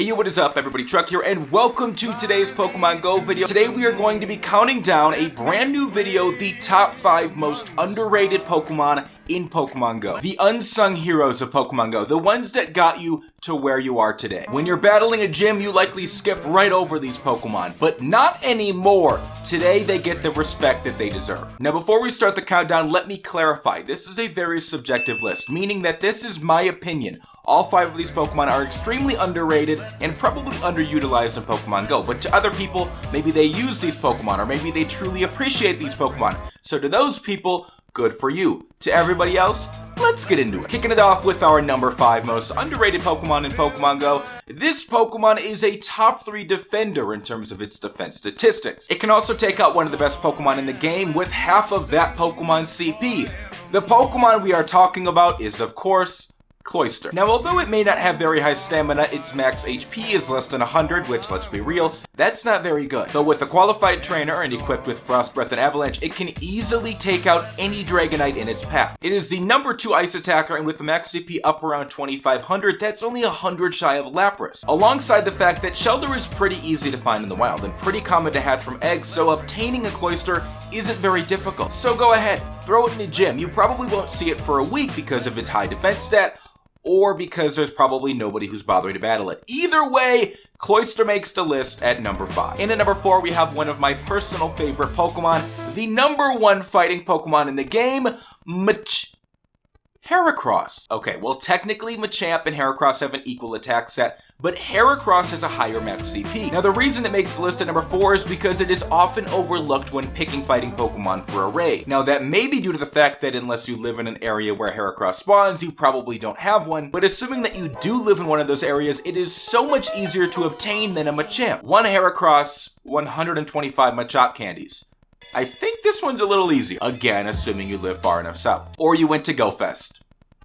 Hey yo, what is up everybody, Truck here, and welcome to today's Pokemon Go video. Today we are going to be counting down a brand new video, the top 5 most underrated Pokemon in Pokemon Go. The unsung heroes of Pokemon Go, the ones that got you to where you are today. When you're battling a gym, you likely skip right over these Pokemon, but not anymore. Today they get the respect that they deserve. Now before we start the countdown, let me clarify, this is a very subjective list, meaning that this is my opinion. All 5 of these Pokemon are extremely underrated and probably underutilized in Pokemon Go, but to other people, maybe they use these Pokemon or maybe they truly appreciate these Pokemon. So to those people, good for you. To everybody else, let's get into it. Kicking it off with our number 5 most underrated Pokemon in Pokemon Go. This Pokemon is a top 3 defender in terms of its defense statistics. It can also take out one of the best Pokemon in the game with half of that Pokemon's CP. The Pokemon we are talking about is, of course, Cloister. Now, although it may not have very high stamina, its max HP is less than 100, which, let's be real, that's not very good. Though with a qualified trainer and equipped with Frost Breath and Avalanche, it can easily take out any Dragonite in its path. It is the number 2 ice attacker, and with a max CP up around 2500, that's only 100 shy of Lapras. Alongside the fact that Shelter is pretty easy to find in the wild and pretty common to hatch from eggs, so obtaining a Cloister isn't very difficult. So go ahead, throw it in the gym. You probably won't see it for a week because of its high defense stat, or because there's probably nobody who's bothering to battle it. Either way, Cloister makes the list at number 5. In at number 4, we have one of my personal favorite Pokemon, the number 1 fighting Pokemon in the game, Heracross. Okay, well technically Machamp and Heracross have an equal attack set, but Heracross has a higher max CP. Now the reason it makes the list at number 4 is because it is often overlooked when picking fighting Pokemon for a raid. Now that may be due to the fact that unless you live in an area where Heracross spawns, you probably don't have one, but assuming that you do live in one of those areas, it is so much easier to obtain than a Machamp. 1 Heracross, 125 Machop candies. I think this one's a little easier, again assuming you live far enough south, or you went to GoFest.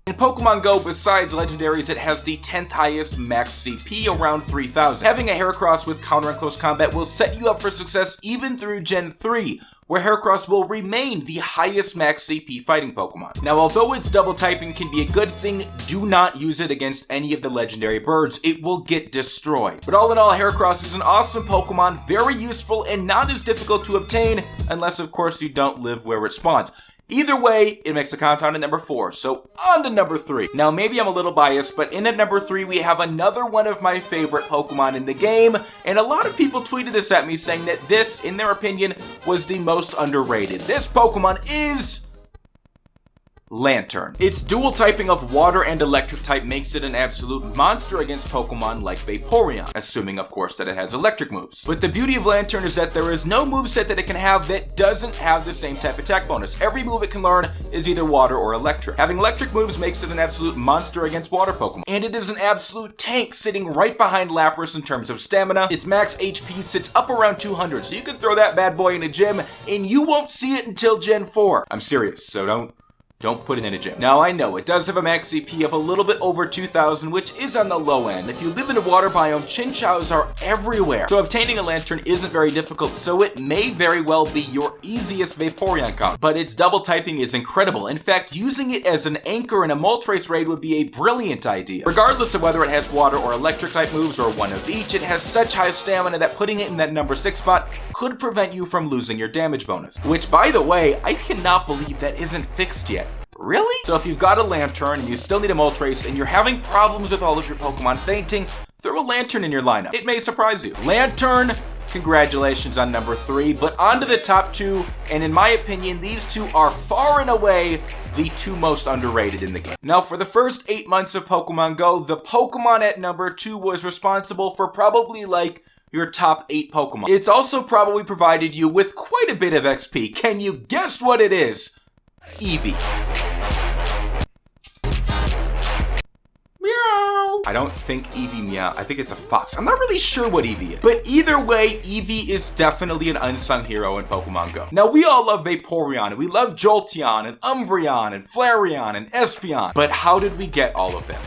In Pokemon Go, besides legendaries, it has the 10th highest max CP, around 3000. Having a Heracross with counter and close combat will set you up for success even through Gen 3, where Heracross will remain the highest max CP fighting Pokemon. Now, although its double typing can be a good thing, do not use it against any of the legendary birds. It will get destroyed. But all in all, Heracross is an awesome Pokemon, very useful and not as difficult to obtain, unless of course you don't live where it spawns. Either way, it makes the countdown at number 4, so on to number 3. Now maybe I'm a little biased, but in at number 3 we have another one of my favorite Pokemon in the game, and a lot of people tweeted this at me saying that this, in their opinion, was the most underrated. This Pokemon is Lanturn. Its dual typing of water and electric type makes it an absolute monster against Pokemon like Vaporeon, assuming of course that it has electric moves. But the beauty of Lanturn is that there is no moveset that it can have that doesn't have the same type attack bonus. Every move it can learn is either water or electric. Having electric moves makes it an absolute monster against water Pokemon. And it is an absolute tank, sitting right behind Lapras in terms of stamina. Its max HP sits up around 200, so you can throw that bad boy in a gym and you won't see it until Gen 4. I'm serious, so don't put it in a gym. Now I know it does have a max CP of a little bit over 2000, which is on the low end. If you live in a water biome, Chinchous are everywhere. So obtaining a Lanturn isn't very difficult, so it may very well be your easiest Vaporeon count. But its double typing is incredible. In fact, using it as an anchor in a Moltres raid would be a brilliant idea. Regardless of whether it has water or electric type moves or one of each, it has such high stamina that putting it in that number 6 spot could prevent you from losing your damage bonus. Which, by the way, I cannot believe that isn't fixed yet. Really? So if you've got a Lanturn and you still need a Moltres and you're having problems with all of your Pokemon fainting, throw a Lanturn in your lineup. It may surprise you. Lanturn, congratulations on number 3, but on to the top 2, and in my opinion, these 2 are far and away the 2 most underrated in the game. Now, for the first 8 months of Pokemon Go, the Pokemon at number 2 was responsible for probably like your top 8 Pokemon. It's also probably provided you with quite a bit of XP. Can you guess what it is? Eevee. Meow. I don't think Eevee meow. I think it's a fox. I'm not really sure what Eevee is. But either way, Eevee is definitely an unsung hero in Pokemon Go. Now, we all love Vaporeon, and we love Jolteon, and Umbreon, and Flareon, and Espeon. But how did we get all of them?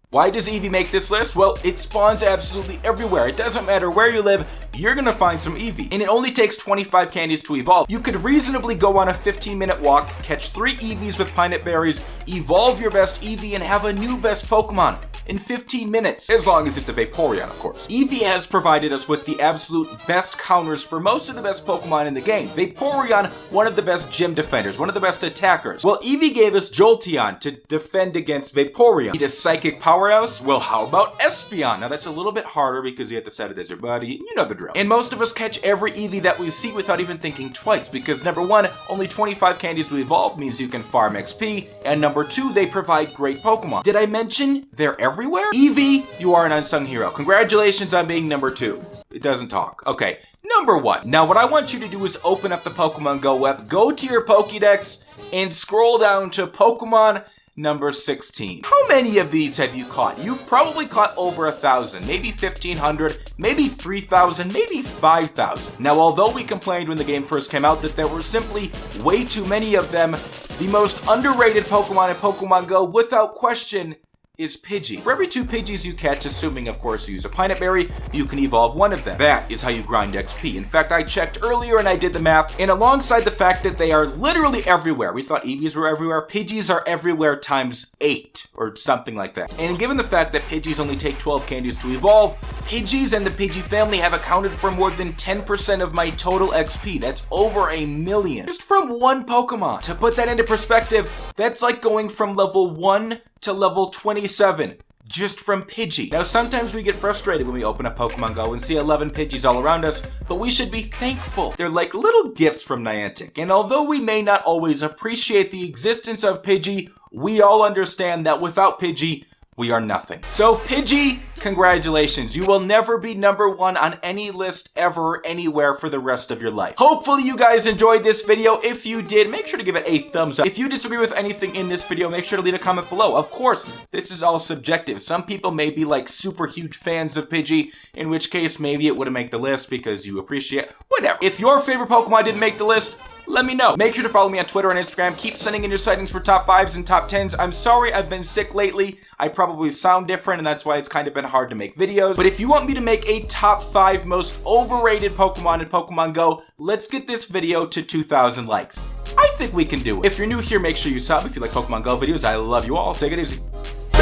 Why does Eevee make this list? Well, it spawns absolutely everywhere. It doesn't matter where you live, you're gonna find some Eevee. And it only takes 25 candies to evolve. You could reasonably go on a 15-minute walk, catch 3 Eevees with Pinot Berries, evolve your best Eevee, and have a new best Pokemon. in 15 minutes, as long as it's a Vaporeon, of course. Eevee has provided us with the absolute best counters for most of the best Pokemon in the game. Vaporeon, one of the best gym defenders, one of the best attackers. Well, Eevee gave us Jolteon to defend against Vaporeon. Need a psychic powerhouse? Well, how about Espeon? Now that's a little bit harder because you have to set a desert buddy, you know the drill. And most of us catch every Eevee that we see without even thinking twice, because number one, only 25 candies to evolve means you can farm XP, and number two, they provide great Pokemon. Did I mention they're everywhere? Eevee, you are an unsung hero. Congratulations on being number 2. It doesn't talk. Okay, number 1. Now what I want you to do is open up the Pokemon Go app, go to your Pokédex, and scroll down to Pokemon number 16. How many of these have you caught? You've probably caught over 1,000, maybe 1,500, maybe 3,000, maybe 5,000. Now, although we complained when the game first came out that there were simply way too many of them, the most underrated Pokemon in Pokemon Go, without question, is Pidgey. For every 2 Pidgeys you catch, assuming of course you use a Pineapple Berry, you can evolve one of them. That is how you grind XP. In fact, I checked earlier and I did the math, and alongside the fact that they are literally everywhere, we thought Eevees were everywhere, Pidgeys are everywhere times 8, or something like that. And given the fact that Pidgeys only take 12 candies to evolve, Pidgeys and the Pidgey family have accounted for more than 10% of my total XP. That's over 1 million. Just from one Pokemon. To put that into perspective, that's like going from level 1 to level 27 just from Pidgey. Now sometimes we get frustrated when we open up Pokemon Go and see 11 Pidgeys all around us, but we should be thankful. They're like little gifts from Niantic, and although we may not always appreciate the existence of Pidgey, we all understand that without Pidgey, we are nothing. So Pidgey, congratulations. You will never be number 1 on any list ever, anywhere for the rest of your life. Hopefully you guys enjoyed this video. If you did, make sure to give it a thumbs up. If you disagree with anything in this video, make sure to leave a comment below. Of course, this is all subjective. Some people may be like super huge fans of Pidgey, in which case maybe it wouldn't make the list because you appreciate whatever. If your favorite Pokemon didn't make the list, let me know. Make sure to follow me on Twitter and Instagram. Keep sending in your sightings for top 5s and top 10s. I'm sorry I've been sick lately. I probably sound different, and that's why it's kind of been hard to make videos. But if you want me to make a top 5 most overrated Pokemon in Pokemon Go, let's get this video to 2,000 likes. I think we can do it. If you're new here, make sure you sub. If you like Pokemon Go videos, I love you all. Take it easy.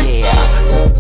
Yeah.